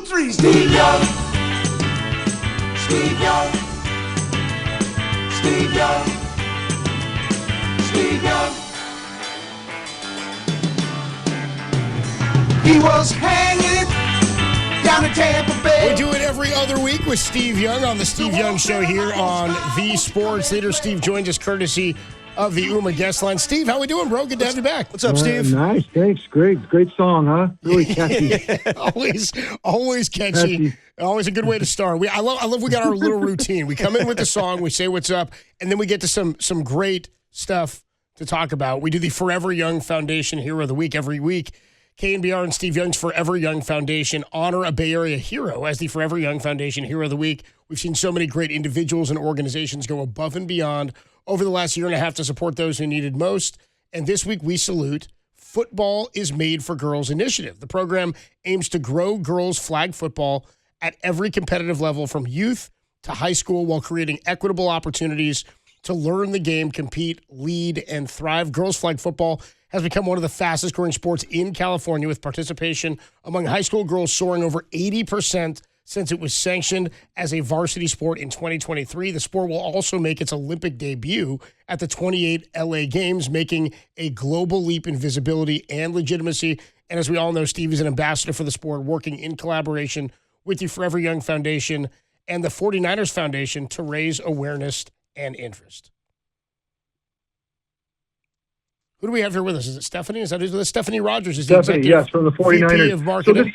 3. Steve Young. Steve Young. Steve Young. Steve Young. He was hanging down in Tampa Bay. We do it every other week with Steve Young on the Steve Young Show here on The Sports Leader. Steve joins us courtesy of the UMA guest line. Steve, how we doing, bro? Good to have you back. What's up, Steve? Nice, thanks. Great song, huh? Really catchy. always catchy. Always a good way to start. I love we got our little routine. We come in with the song, we say what's up, and then we get to some great stuff to talk about. We do the Forever Young Foundation Hero of the Week every week. KNBR and Steve Young's Forever Young Foundation honor a Bay Area hero as the Forever Young Foundation Hero of the Week. We've seen so many great individuals and organizations go above and beyond over the last year and a half to support those who needed most. And this week we salute Football is Made for Girls Initiative. The program aims to grow girls flag football at every competitive level from youth to high school while creating equitable opportunities to learn the game, compete, lead, and thrive. Girls flag football has become one of the fastest growing sports in California, with participation among high school girls soaring over 80% since it was sanctioned as a varsity sport in 2023. The sport will also make its Olympic debut at the 28 LA Games, making a global leap in visibility and legitimacy. And as we all know, Steve is an ambassador for the sport, working in collaboration with the Forever Young Foundation and the 49ers Foundation to raise awareness and interest. Who do we have here with us? Is it Stephanie? Is that who's with us? Stephanie Rogers is the Stephanie, executive yes, from the 49ers. VP of marketing.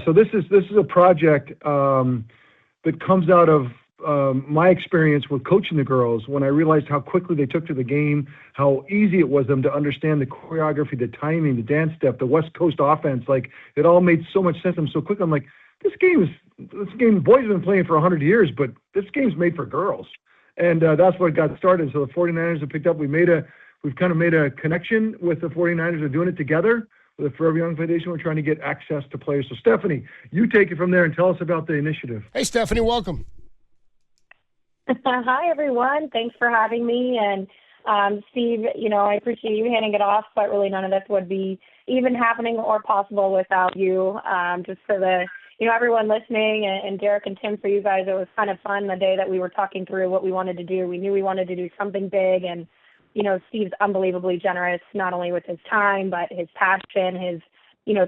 So this is a project that comes out of my experience with coaching the girls when I realized how quickly they took to the game, how easy it was them to understand the choreography, the timing, the dance step, the West Coast offense. Like, it all made so much sense to them so quick. I'm like, this game boys have been playing for 100 years, but this game's made for girls. And that's what got started. So the 49ers have picked up. We've kind of made a connection with the 49ers. We're doing it together with the Forever Young Foundation. We're trying to get access to players. So, Stephanie, you take it from there and tell us about the initiative. Hey, Stephanie, welcome. Hi, everyone. Thanks for having me. And, Steve, I appreciate you handing it off, but really none of this would be even happening or possible without you. Just for the, everyone listening, and Derek and Tim, for you guys, it was kind of fun the day that we were talking through what we wanted to do. We knew we wanted to do something big, and Steve's unbelievably generous, not only with his time, but his passion, his,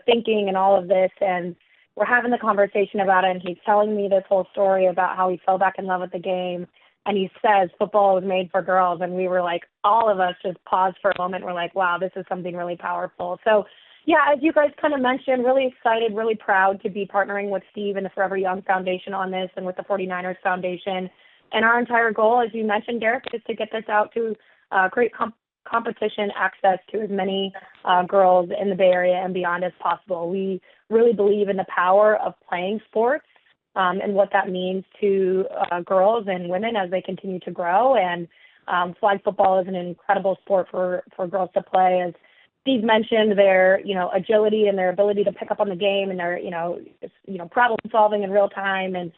thinking and all of this. And we're having the conversation about it, and he's telling me this whole story about how he fell back in love with the game. And he says football was made for girls. And we were like, all of us just paused for a moment. We're like, wow, this is something really powerful. So, yeah, as you guys kind of mentioned, really excited, really proud to be partnering with Steve and the Forever Young Foundation on this, and with the 49ers Foundation. And our entire goal, as you mentioned, Derek, is to get this out to create competition access to as many girls in the Bay Area and beyond as possible. We really believe in the power of playing sports and what that means to girls and women as they continue to grow. And flag football is an incredible sport for girls to play. As Steve mentioned, their agility and their ability to pick up on the game, and their problem solving in real time, and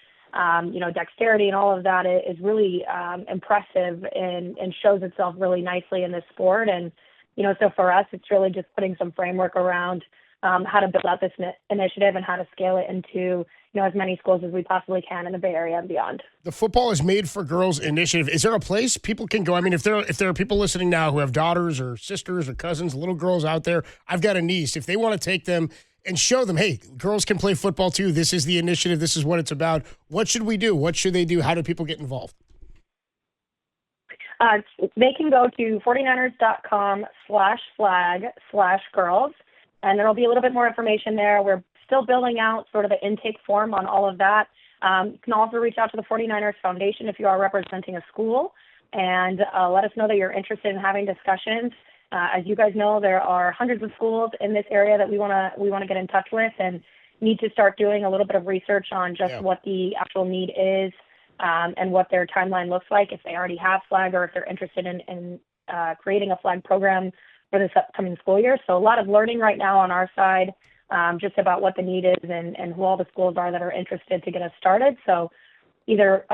dexterity and all of that is really impressive and shows itself really nicely in this sport. And, so for us, it's really just putting some framework around how to build out this initiative and how to scale it into, as many schools as we possibly can in the Bay Area and beyond. The Football is Made for Girls initiative. Is there a place people can go? I mean, if there are people listening now who have daughters or sisters or cousins, little girls out there, I've got a niece. If they want to take them and show them, hey, girls can play football too. This is the initiative. This is what it's about. What should we do? What should they do? How do people get involved? They can go to 49ers.com/flag/girls, and there will be a little bit more information there. We're still building out sort of the intake form on all of that. You can also reach out to the 49ers Foundation if you are representing a school, and let us know that you're interested in having discussions. As you guys know, there are hundreds of schools in this area that we want to get in touch with, and need to start doing a little bit of research on just what the actual need is, and what their timeline looks like, if they already have flag, or if they're interested in creating a flag program for this upcoming school year. So a lot of learning right now on our side, just about what the need is and who all the schools are that are interested to get us started. So either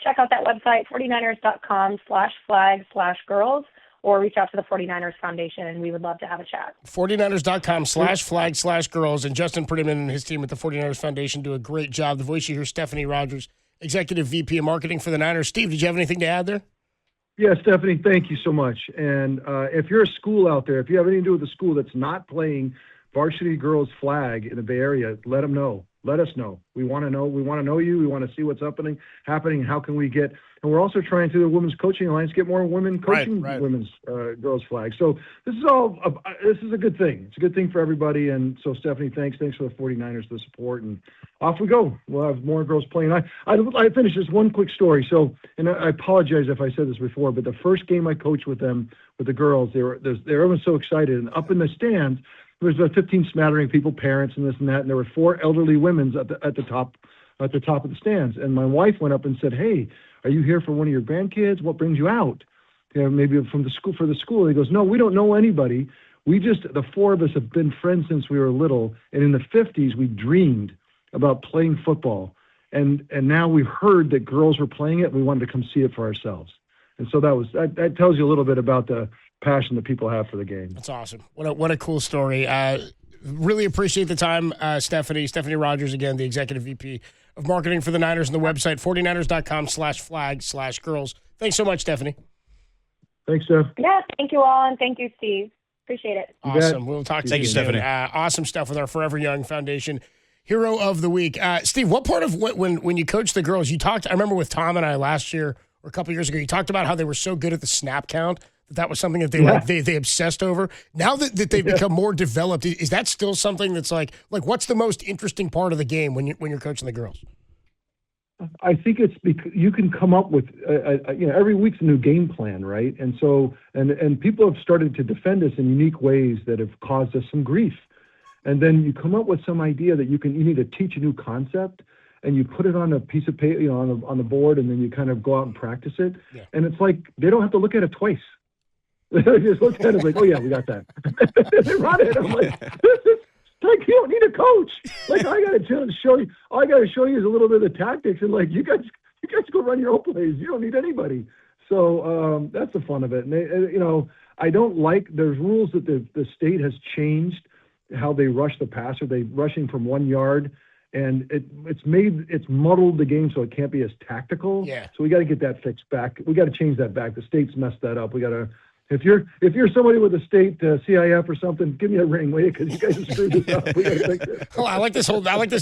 check out that website, 49ers.com/flag/girls, or reach out to the 49ers Foundation, and we would love to have a chat. 49ers.com/flag/girls. And Justin Prettyman and his team at the 49ers Foundation do a great job. The voice you hear, Stephanie Rogers, Executive VP of Marketing for the Niners. Steve, did you have anything to add there? Yeah, Stephanie, thank you so much. And if you're a school out there, if you have anything to do with a school that's not playing varsity girls flag in the Bay Area, let them know. Let us know. We want to know. We want to know you. We want to see what's happening. How can we get? And we're also trying through the Women's Coaching Alliance get more women coaching women's girls flag. So this is a good thing. It's a good thing for everybody. And so Stephanie, thanks for the 49ers for the support. And off we go. We'll have more girls playing. I finished this one quick story. So, and I apologize if I said this before, but the first game I coached with them with the girls, everyone so excited, and up in the stands. There was about 15 smattering people, parents, and this and that, and there were 4 elderly women at the top of the stands. And my wife went up and said, "Hey, are you here for one of your grandkids? What brings you out? Maybe from the school for the school." He goes, "No, we don't know anybody. The 4 of us have been friends since we were little, and in the 50s we dreamed about playing football, and now we heard that girls were playing it. And we wanted to come see it for ourselves." And so that tells you a little bit about the passion that people have for the game. That's awesome. What a cool story. Really appreciate the time, Stephanie. Stephanie Rogers, again, the Executive VP of Marketing for the Niners, and the website, 49ers.com/flag/girls. Thanks so much, Stephanie. Thanks, Steph. Yeah, thank you all, and thank you, Steve. Appreciate it. Awesome. We'll talk to you. Thank you, Stephanie. Awesome stuff with our Forever Young Foundation. Hero of the Week. Steve, what part of when you coached the girls, you talked, I remember with Tom and I last year or a couple years ago, you talked about how they were so good at the snap count. That was something that they obsessed over. Now that they've become more developed, is that still something that's like what's the most interesting part of the game when you're coaching the girls? I think it's because you can come up with every week's a new game plan, right? And so and people have started to defend us in unique ways that have caused us some grief. And then you come up with some idea that you need to teach a new concept, and you put it on a piece of paper, on the board, and then you kind of go out and practice it. Yeah. And it's like they don't have to look at it twice. They just look at it like, "Oh yeah, we got that." They run it. I'm like, "This is like you don't need a coach. Like all I got to show you is a little bit of the tactics, and like you guys go run your own plays. You don't need anybody." So that's the fun of it. And I don't like there's rules that the state has changed how they rush the passer. They rushing from 1 yard. And it's muddled the game so it can't be as tactical. Yeah. So we got to get that fixed back. We got to change that back. The state's messed that up. We got to. If you're somebody with a state CIF or something, give me a ring, will you? Because you guys have screwed this up. We got to fix it. Oh, I like this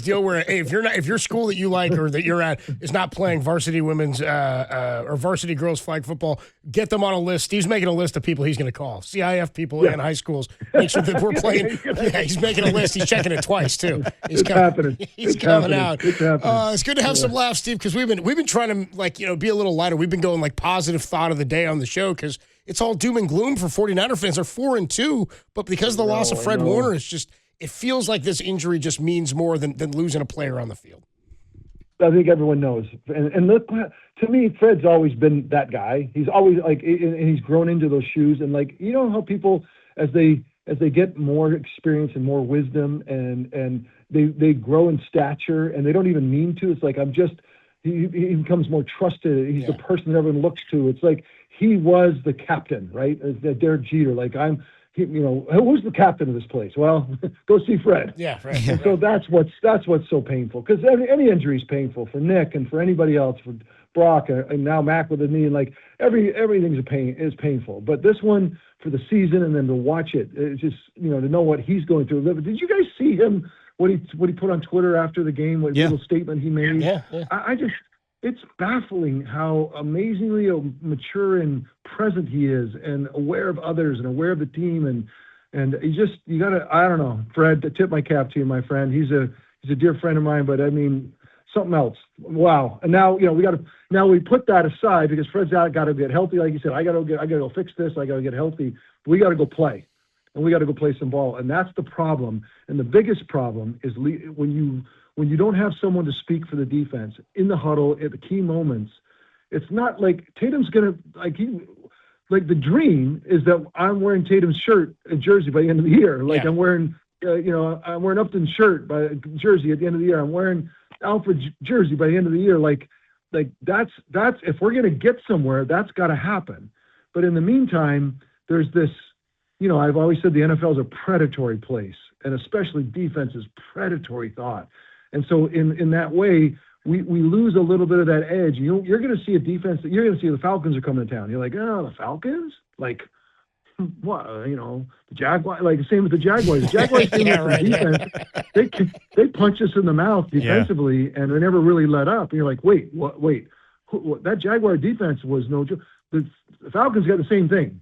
deal where hey, if your school that you like or that you're at is not playing varsity women's or varsity girls flag football, get them on a list. Steve's making a list of people he's going to call, CIF people in high schools. Make sure that we're playing. Yeah, he's making a list. He's checking it twice too. It's happening. He's coming out. It's happening. It's good to have some laughs, Steve, because we've been trying to be a little lighter. We've been going like positive thought of the day on the show because it's all doom and gloom for 49er fans. They're 4-2, but because of the loss of Fred Warner, it feels like this injury just means more than losing a player on the field. I think everyone knows. And look, to me, Fred's always been that guy. He's always and he's grown into those shoes. And how people, as they get more experience and more wisdom and they grow in stature and they don't even mean to. It's like, he becomes more trusted. He's the person that everyone looks to. It's like he was the captain, right? Derek Jeter. Who's the captain of this place? Well, go see Fred. Yeah, right. And so that's what's so painful, because any injury is painful for Nick and for anybody else, for Brock and now Mac with his knee, and everything's is painful. But this one for the season, and then to watch it's just to know what he's going through. Did you guys see him? What he put on Twitter after the game? What little statement he made? Yeah. It's baffling how amazingly mature and present he is, and aware of others, and aware of the team, and you gotta. I don't know, Fred. To tip my cap to you, my friend. He's a dear friend of mine, but I mean something else. Wow. And now we put that aside because Fred's got to get healthy. Like you said, I gotta go fix this. I gotta get healthy. We got to go play. And we got to go play some ball. And that's the problem. And the biggest problem is when you don't have someone to speak for the defense in the huddle at the key moments. It's not like Tatum's going to the dream is that I'm wearing Tatum's shirt and jersey by the end of the year. I'm wearing, I'm wearing Upton's shirt by jersey at the end of the year. I'm wearing Alfred's jersey by the end of the year. That's if we're going to get somewhere, that's got to happen. But in the meantime, there's this, I've always said the NFL is a predatory place, and especially defense is predatory thought. And so in that way, we lose a little bit of that edge. You're going to see a defense that you're going to see the Falcons are coming to town. You're like, oh, the Falcons? Like, what? The Jaguars, like the same with the Jaguars. The Jaguars defense, they punch us in the mouth defensively, and they never really let up. And you're like, wait, that Jaguar defense was no joke. The Falcons got the same thing.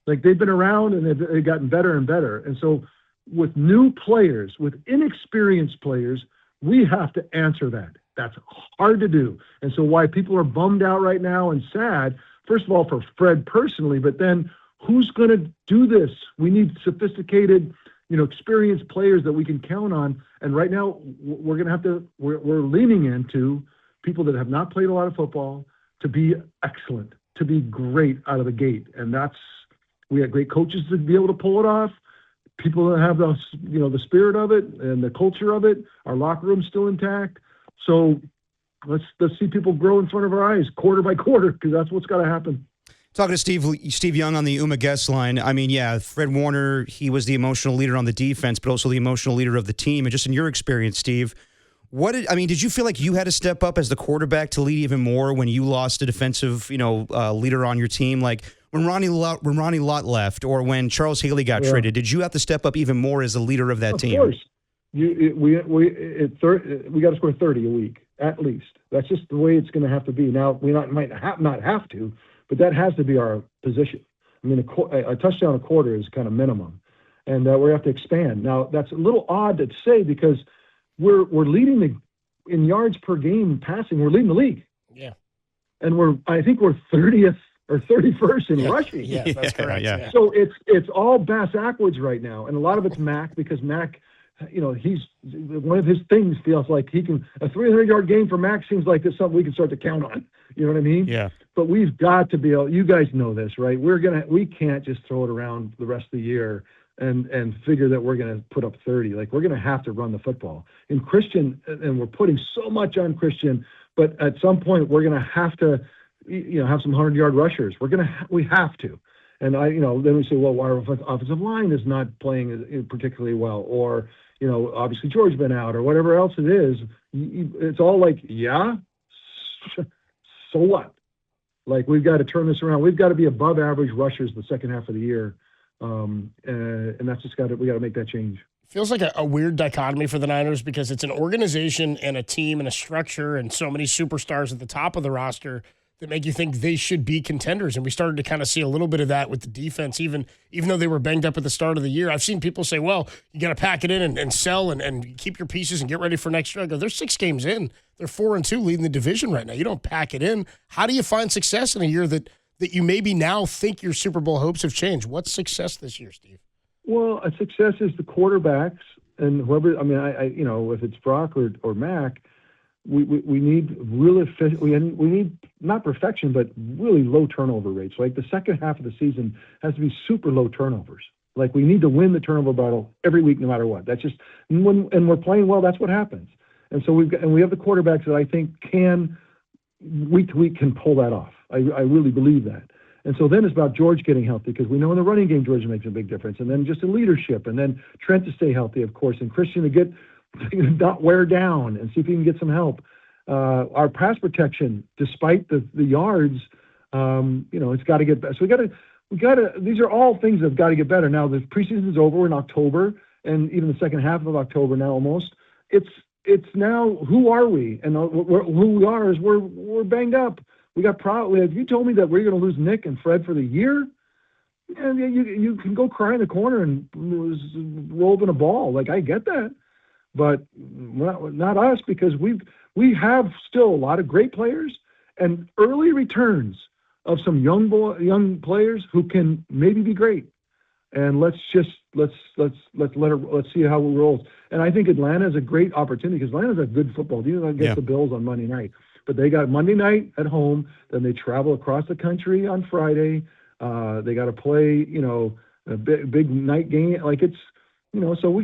Like, they've been around and they've gotten better and better. And so with new players, with inexperienced players, we have to answer that. That's hard to do. And so why people are bummed out right now and sad, first of all, for Fred personally, but then who's going to do this? We need sophisticated, experienced players that we can count on. And right now we're going to have to, we're leaning into people that have not played a lot of football to be excellent, to be great out of the gate. And we have great coaches to be able to pull it off. People that have the spirit of it and the culture of it. Our locker room's still intact. So let's see people grow in front of our eyes quarter by quarter, because that's what's got to happen. Talking to Steve Young on the UMA guest line. I mean, yeah, Fred Warner, he was the emotional leader on the defense, but also the emotional leader of the team. And just in your experience, Steve, did you feel like you had to step up as the quarterback to lead even more when you lost a defensive, leader on your team? Like when Ronnie Lott left, or when Charles Haley got traded, did you have to step up even more as the leader of that team? Of course. We got to score 30 a week at least. That's just the way it's going to have to be. Now we might not have to, but that has to be our position. I mean, a touchdown a quarter is kind of minimum, and we have to expand. Now that's a little odd to say because we're leading in yards per game passing. We're leading the league. Yeah, and I think we're 30th or 31st in rushing. Yeah, that's correct. Yeah. So it's all backwards right now, and a lot of it's Mac, because Mac, he's one of his things feels like he can. A 300-yard game for Mac seems like it's something we can start to count on. You know what I mean? Yeah. But we've got to be able. You guys know this, right? We can't just throw it around the rest of the year and figure that we're going to put up 30. Like, we're going to have to run the football. And Christian, and we're putting so much on Christian, but at some point we're going to have to, have some 100-yard rushers. We have to. And then we say, well, our offensive line is not playing particularly well, or obviously George's been out, or whatever else it is. It's all like, so what? Like, we've got to turn this around. We've got to be above average rushers the second half of the year. And that's just we got to make that change. Feels like a weird dichotomy for the Niners, because it's an organization and a team and a structure and so many superstars at the top of the roster that make you think they should be contenders. And we started to kind of see a little bit of that with the defense, even though they were banged up at the start of the year. I've seen people say, well, you got to pack it in and sell and keep your pieces and get ready for next year. I go, they're 6 games in. They're 4-2 leading the division right now. You don't pack it in. How do you find success in a year that you maybe now think your Super Bowl hopes have changed? What's success this year, Steve? Well, a success is the quarterbacks and whoever. I mean, if it's Brock or Mac, we need real efficient. We need not perfection, but really low turnover rates. Like, the second half of the season has to be super low turnovers. Like, we need to win the turnover battle every week, no matter what. That's just and we're playing well. That's what happens. And so we have the quarterbacks that I think can week to week can pull that off. I really believe that. And so then it's about George getting healthy, because we know in the running game George makes a big difference. And then just in leadership, and then Trent to stay healthy, of course, and Christian to not wear down and see if he can get some help. Our pass protection, despite the yards, it's got to get better. So we got to. These are all things that have got to get better. Now the preseason's over. We're in October, and even the second half of October now almost. It's now, who are we? And who we are is we're banged up. We got if you told me that we're going to lose Nick and Fred for the year, and you can go cry in the corner and roll in a ball. Like, I get that, but not us, because we have still a lot of great players and early returns of some young players who can maybe be great. And let's see how it rolls. And I think Atlanta is a great opportunity, because Atlanta's a good football team against the Bills on Monday night. But they got Monday night at home, then they travel across the country on Friday. They got to play, a big night game. Like, it's, so we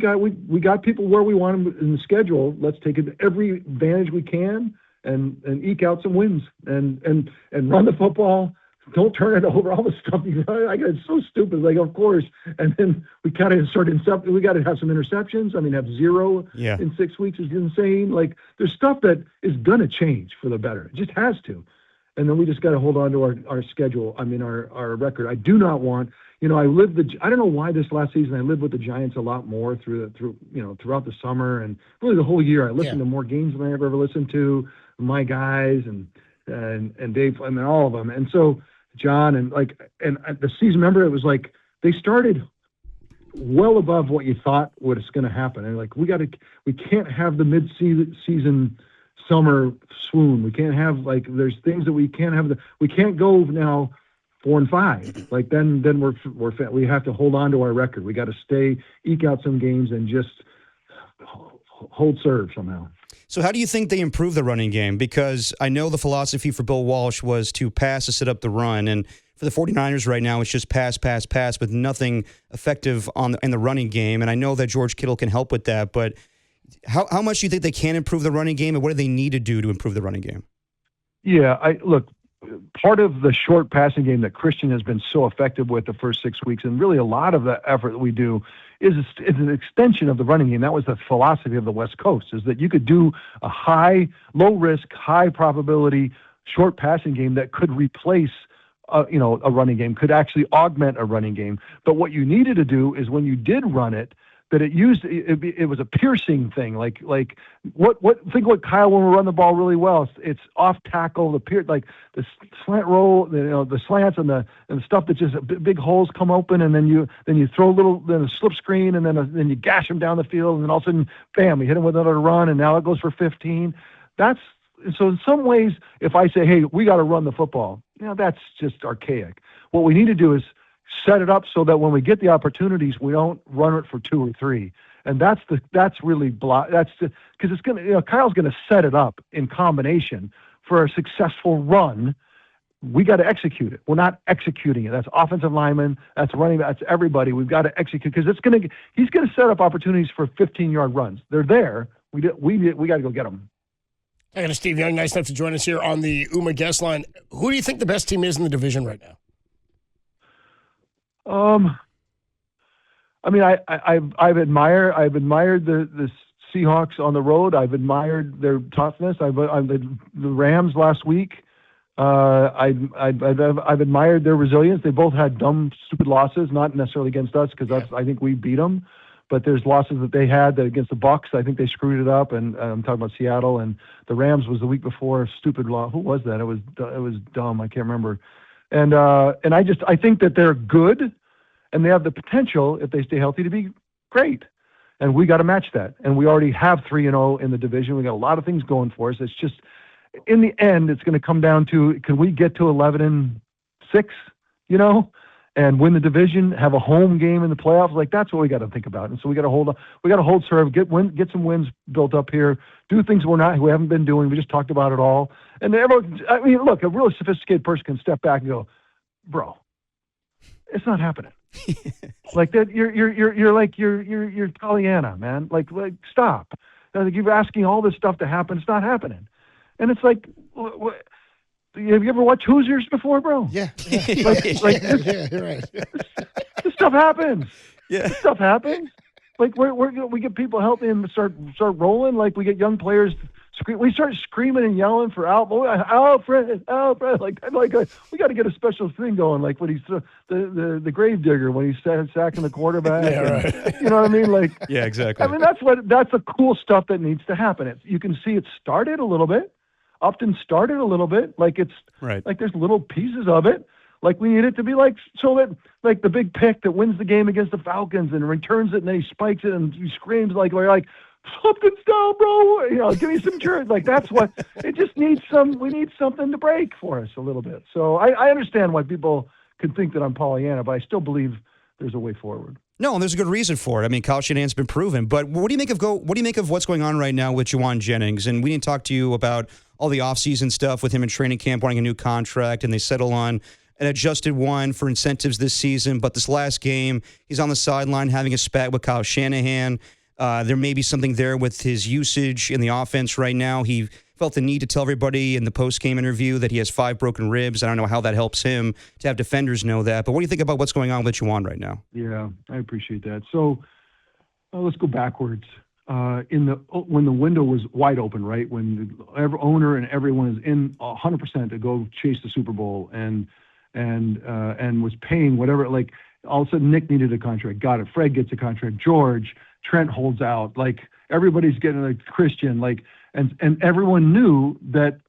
got people where we want them in the schedule. Let's take every advantage we can and eke out some wins and run the football, don't turn it over, all the stuff. I got so stupid. Like, of course. And then we kind of started, we got to have some interceptions. I mean, have 0 in 6 weeks is insane. Like, there's stuff that is going to change for the better. It just has to. And then we just got to hold on to our schedule. I mean, our record. I do not want, I don't know why this last season I lived with the Giants a lot more throughout the summer and really the whole year. I listened to more games than I ever listened to. My guys and Dave, I mean, all of them. And so John and the season, remember, it was like they started well above what you thought was going to happen. And like, we can't have the mid-season summer swoon. We can't have there's things that we can't have. We can't go now 4-5. Like then we have to hold on to our record. We got to eke out some games and just hold serve somehow. So how do you think they improve the running game? Because I know the philosophy for Bill Walsh was to pass to set up the run. And for the 49ers right now, it's just pass, with nothing effective in the running game. And I know that George Kittle can help with that. But how much do you think they can improve the running game, and what do they need to do to improve the running game? Yeah, part of the short passing game that Christian has been so effective with the first 6 weeks, and really a lot of the effort that we do is an extension of the running game. That was the philosophy of the West Coast, is that you could do a low risk, high probability short passing game that could replace a running game, could actually augment a running game. But what you needed to do is when you did run it, that it was a piercing thing. Think what Kyle, when we run the ball really well, it's off tackle, the slant roll, the slants and the stuff that just big holes come open, and then you throw a slip screen, and then you gash them down the field, and then all of a sudden, bam, you hit them with another run, and now it goes for 15. So in some ways, if I say, hey, we got to run the football, that's just archaic. What we need to do is set it up so that when we get the opportunities, we don't run it for 2 or 3. And because it's going Kyle's going to set it up in combination for a successful run. We got to execute it. We're not executing it. That's offensive linemen. That's running. That's everybody. We've got to execute, because he's going to set up opportunities for 15-yard runs. They're there. We got to go get them. I got Steve Young. Nice enough to join us here on the UMA guest line. Who do you think the best team is in the division right now? I mean, I've admired the Seahawks on the road. I've admired their toughness. The Rams last week. I've admired their resilience. They both had dumb, stupid losses, not necessarily against us, because I think we beat them. But there's losses that they had against the Bucks. I think they screwed it up. And I'm talking about Seattle, and the Rams was the week before. Stupid loss. Who was that? It was dumb. I can't remember. And I think that they're good, and they have the potential, if they stay healthy, to be great. And we got to match that. And we already have 3-0 in the division. We got a lot of things going for us. It's just, in the end, it's going to come down to, can we get to 11-6, and win the division, have a home game in the playoffs? Like, that's what we got to think about. And so we got to hold serve, get some wins built up here, do things we haven't been doing. We just talked about it all. And look, a really sophisticated person can step back and go, bro, it's not happening. Like that, you're Pollyanna, man. Like stop. You're asking all this stuff to happen. It's not happening. And it's like, have you ever watched Hoosiers before, bro? Yeah. You're right. This stuff happens. Yeah. This stuff happens. Like we get people healthy and start rolling. Like, we get young players. We start screaming and yelling for Alfred. Like we got to get a special thing going. Like when he's the grave digger, when he's sacking the quarterback. Yeah, right. You know what I mean? Like, yeah, exactly. I mean, that's the cool stuff that needs to happen. You can see it started a little bit. Upton started a little bit. Like, it's right. Like there's little pieces of it. Like, we need it to be so that, like, the big pick that wins the game against the Falcons and returns it, and then he spikes it and he screams like, something's down, bro. Give me some church. Like, that's what it just needs. We need something to break for us a little bit. So I understand why people could think that I'm Pollyanna, but I still believe there's a way forward. No, there's a good reason for it. I mean, Kyle Shanahan's been proven. But what do you make of what's going on right now with Jauan Jennings? And we didn't talk to you about all the offseason stuff with him in training camp, wanting a new contract, and they settle on an adjusted one for incentives this season. But this last game, he's on the sideline having a spat with Kyle Shanahan. There may be something there with his usage in the offense right now. He felt the need to tell everybody in the post-game interview that he has 5 broken ribs. I don't know how that helps him to have defenders know that. But what do you think about what's going on with Jauan right now? Yeah, I appreciate that. So let's go backwards. When the window was wide open, right? When every owner and everyone is in 100% to go chase the Super Bowl and was paying whatever, like all of a sudden Nick needed a contract, got it. Fred gets a contract. George, Trent holds out. Like everybody's getting like Christian, like and everyone knew that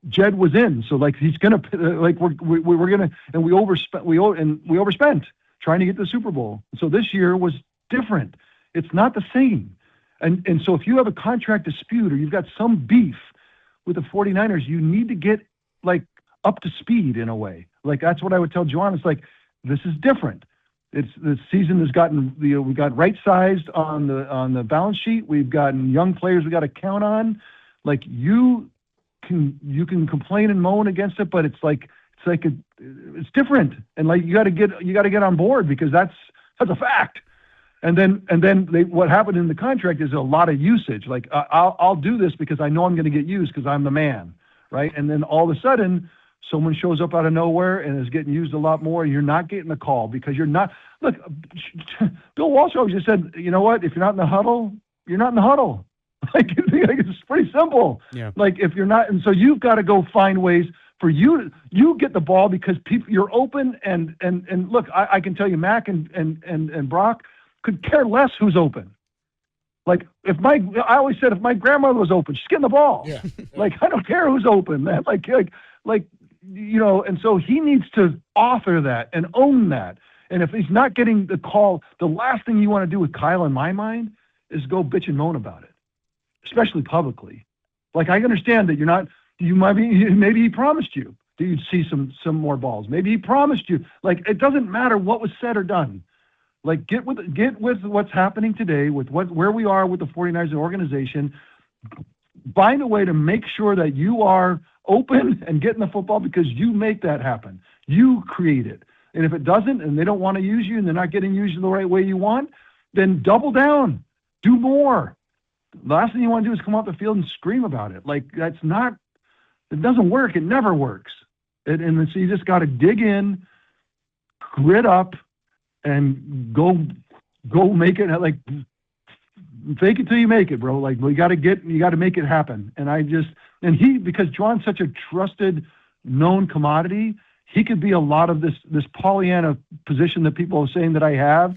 Jed was in. So like he's gonna like we're gonna and we overspent trying to get to the Super Bowl. So this year was different. It's not the same. And so if you have a contract dispute or you've got some beef with the 49ers, you need to get like up to speed in a way. Like that's what I would tell Jauan. It's like, this is different. The season has gotten, we got right sized on the balance sheet. We've gotten young players we got to count on. Like you can complain and moan against it, but it's different. And like, you got to get on board because that's a fact. And then what happened in the contract is a lot of usage. Like I'll do this because I know I'm going to get used because I'm the man, right? And then all of a sudden, someone shows up out of nowhere and is getting used a lot more. And you're not getting a call because you're not. Look, Bill Walsh always just said, you know what? If you're not in the huddle, you're not in the huddle. Like it's pretty simple. Yeah. Like if you're not, and so you've got to go find ways for you get the ball because you're open and look, I can tell you, Mac and Brock could care less who's open. Like I always said, if my grandmother was open, she's getting the ball. Yeah. Like I don't care who's open, man. Like you know, and so he needs to author that and own that. And if he's not getting the call, the last thing you want to do with Kyle, in my mind, is go bitch and moan about it, especially publicly. Like I understand that maybe he promised you that you'd see some more balls. Maybe he promised you. Like it doesn't matter what was said or done. Like get with what's happening today, with where we are with the 49ers organization. Find a way to make sure that you are open and getting the football because you make that happen. You create it. And if it doesn't, and they don't want to use you, and they're not getting used the right way you want, then double down, do more. The last thing you want to do is come off the field and scream about it. Like it doesn't work. It never works. And so you just got to dig in, grit up, and go make it. Like fake it till you make it, bro. Like you got to make it happen. And because Jauan's such a trusted, known commodity, he could be a lot of this Pollyanna position that people are saying that I have.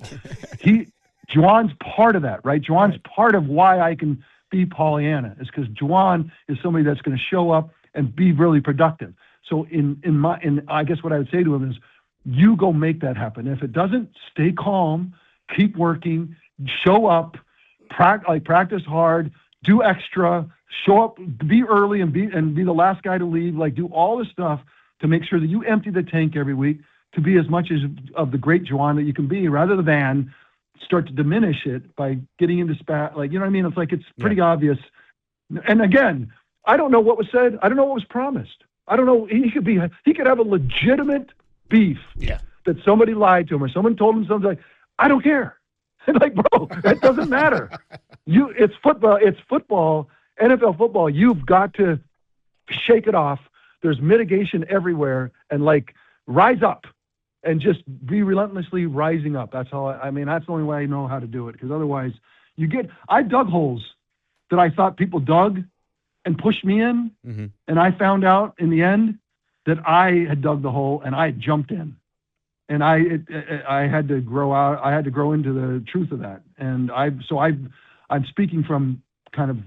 Jauan's part of that, right? Jauan's part of why I can be Pollyanna is because Jauan is somebody that's going to show up and be really productive. So I guess what I would say to him is, you go make that happen. If it doesn't, stay calm, keep working, show up, practice hard, do extra, show up, be early and be the last guy to leave. Like do all this stuff to make sure that you empty the tank every week to be as much of the great Jauan that you can be, rather than start to diminish it by getting into spat. Like, you know what I mean? It's like, it's pretty obvious. And again, I don't know what was said. I don't know what was promised. I don't know. He could have a legitimate beef that somebody lied to him or someone told him something. Like, I don't care. Like, bro, it doesn't matter. It's football, NFL football. You've got to shake it off. There's mitigation everywhere, and like rise up and just be relentlessly rising up. That's how that's the only way I know how to do it. Because otherwise I dug holes that I thought people dug and pushed me in. Mm-hmm. And I found out in the end that I had dug the hole and I had jumped in, and I had to grow out. I had to grow into the truth of that. And I'm speaking from kind of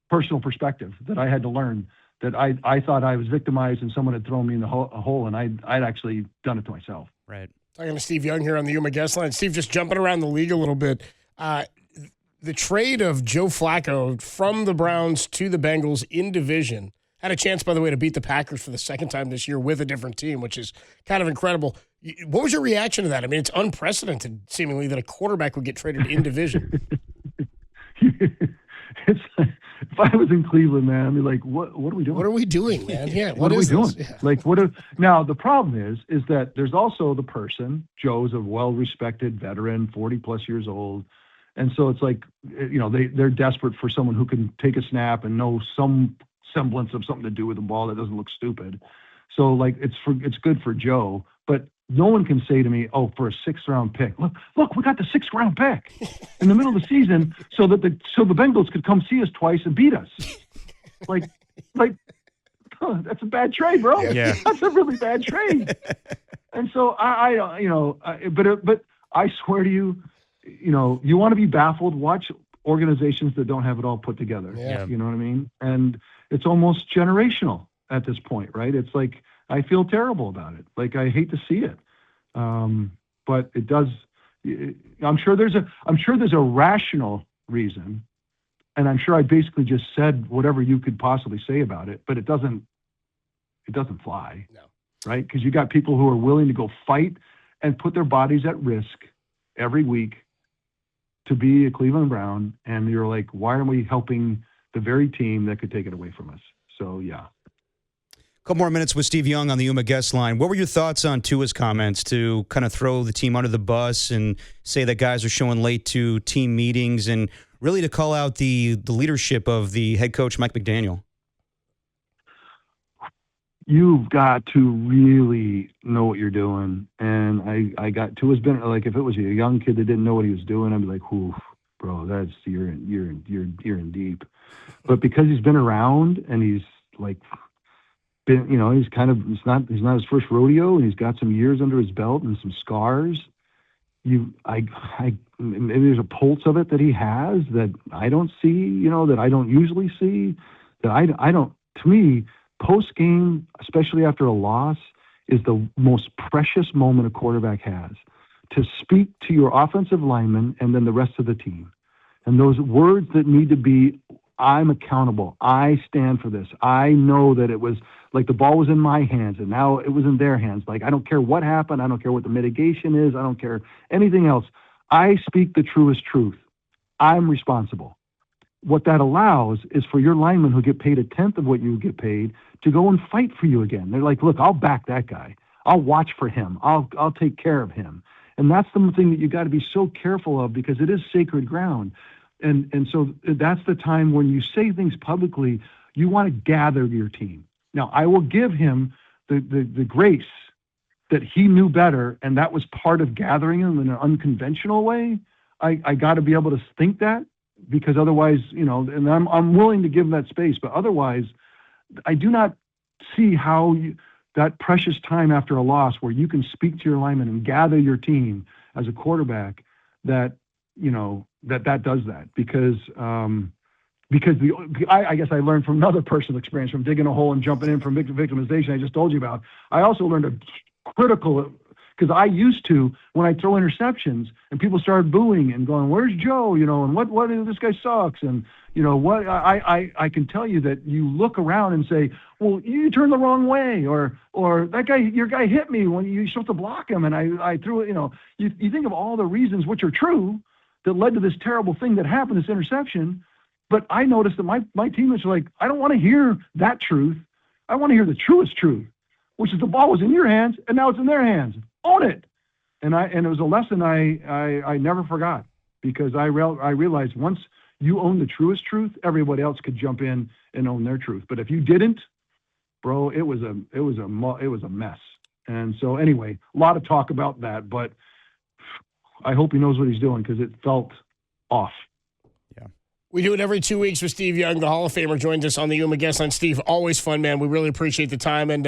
personal perspective that I had to learn that I thought I was victimized and someone had thrown me in a hole, and I'd actually done it to myself. Right. Talking to Steve Young here on the Yuma guest line. Steve, just jumping around the league a little bit. The trade of Joe Flacco from the Browns to the Bengals in division, had a chance, by the way, to beat the Packers for the second time this year with a different team, which is kind of incredible. What was your reaction to that? I mean, it's unprecedented, seemingly, that a quarterback would get traded in division. It's like, if I was in Cleveland, man, I'd be like, what are we doing? What are we doing, man? Yeah, what are we doing? Yeah. Like, now, the problem is that there's also the person, Joe's a well-respected veteran, 40-plus years old, And so it's like, they're desperate for someone who can take a snap and know some semblance of something to do with the ball that doesn't look stupid. So like it's good for Joe, but no one can say to me, "Oh, for a 6th-round pick, look, we got the 6th-round pick in the middle of the season, so the Bengals could come see us twice and beat us." like, that's a bad trade, bro. Yeah. That's a really bad trade. And so but I swear to you, you want to be baffled, watch organizations that don't have it all put together. Yeah. You know what I mean? And it's almost generational at this point, right? It's like, I feel terrible about it. Like, I hate to see it. But it does, I'm sure there's a rational reason. And I'm sure I basically just said whatever you could possibly say about it, but it doesn't fly. No. Right? Because you got people who are willing to go fight and put their bodies at risk every week to be a Cleveland Brown, and you're like, why aren't we helping the very team that could take it away from us? So, yeah. A couple more minutes with Steve Young on the Yuma guest line. What were your thoughts on Tua's comments to kind of throw the team under the bus and say that guys are showing late to team meetings, and really to call out the leadership of the head coach, Mike McDaniel? You've got to really know what you're doing. And Tua's been like, if it was a young kid that didn't know what he was doing, I'd be like, "Ooh, bro, that's you're in deep." But because he's been around and he's like been, he's kind of, it's not his first rodeo, and he's got some years under his belt and some scars. Maybe there's a pulse of it that he has that I don't see, that I don't usually see, that I don't, to me, post game, especially after a loss, is the most precious moment a quarterback has, to speak to your offensive linemen and then the rest of the team. And those words that need to be, "I'm accountable. I stand for this. I know that it was like the ball was in my hands and now it was in their hands. Like, I don't care what happened. I don't care what the mitigation is. I don't care anything else. I speak the truest truth. I'm responsible." What that allows is for your linemen who get paid 1/10 of what you get paid to go and fight for you again. They're like, "Look, I'll back that guy. I'll watch for him. I'll take care of him." And that's the thing that you got to be so careful of, because it is sacred ground. And so that's the time when you say things publicly, you want to gather your team. Now, I will give him the grace that he knew better, and that was part of gathering them in an unconventional way. I got to be able to think that, because otherwise, and I'm willing to give him that space, but otherwise, I do not see how that precious time after a loss where you can speak to your linemen and gather your team as a quarterback, that does that, because I guess I learned from another personal experience, from digging a hole and jumping in from victimization I just told you about. I also learned a critical, because I used to, when I throw interceptions and people started booing and going, "Where's Joe?" And what this guy sucks. And what I can tell you that you look around and say, "Well, you turned the wrong way," or "That guy, your guy hit me when you're supposed to block him, and I threw it." You think of all the reasons, which are true, that led to this terrible thing that happened, this interception. But I noticed that my teammates are like, "I don't want to hear that truth. I want to hear the truest truth, which is the ball was in your hands and now it's in their hands. Own it." And it was a lesson I never forgot, because I realized once you own the truest truth, everybody else could jump in and own their truth. But if you didn't, bro, it was a mess. And so anyway, a lot of talk about that, but I hope he knows what he's doing, because it felt off. We do it every 2 weeks with Steve Young, the Hall of Famer, joins us on the Yuma guest line. Steve, always fun, man. We really appreciate the time, and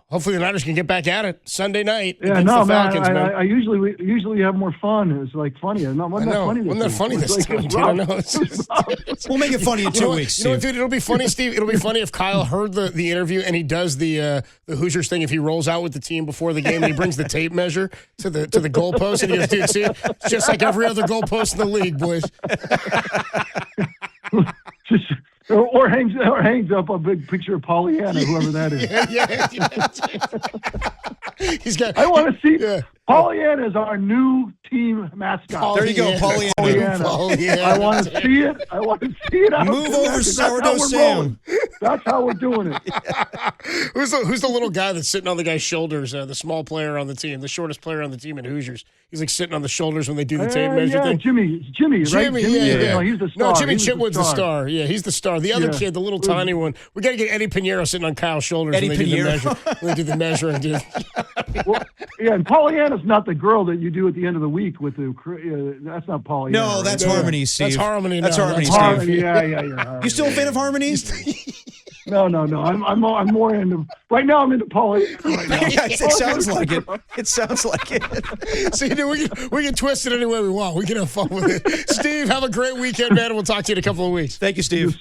hopefully the Niners can get back at it Sunday night against the Falcons, man. I usually have more fun. It's like funny. Wasn't that funny this time, dude? I know. We'll make it funny in 2 weeks, Steve. Dude, it'll be funny, Steve. It'll be funny if Kyle heard the interview and he does the Hoosiers thing. If he rolls out with the team before the game and he brings the tape measure to the goalpost and he goes, "Dude, see, it's just like every other goalpost in the league, boys." Or hangs up a big picture of Pollyanna, whoever that is. Yeah. He's got. I want to see. Yeah. Pollyanna is our new team mascot. There you go, Pollyanna. I want to see it. Move over, Sourdough Sam. That's how we're doing it. Who's the little guy that's sitting on the guy's shoulders? The small player on the team, the shortest player on the team in Hoosiers. He's like sitting on the shoulders when they do the tape measure thing. Jimmy, right? Jimmy, yeah. No, he's the star. No, Jimmy He's Chitwood's the star. Yeah, he's the star. The other kid, the little tiny one, we got to get Eddie Pinheiro sitting on Kyle's shoulders when they do the measuring. Dude. Well, yeah, and Pollyanna's not the girl that you do at the end of the week with the. That's not Pollyanna. No, that's Harmony, Steve. That's Harmony. That's Harmony, Steve. Harmony. Yeah. You still a fan of Harmony? No. I'm more into. Right now, I'm into Pollyanna. Right now. Yeah, it sounds like it. It sounds like it. See, dude, we can twist it any way we want. We can have fun with it. Steve, have a great weekend, man, and we'll talk to you in a couple of weeks. Thank you, Steve.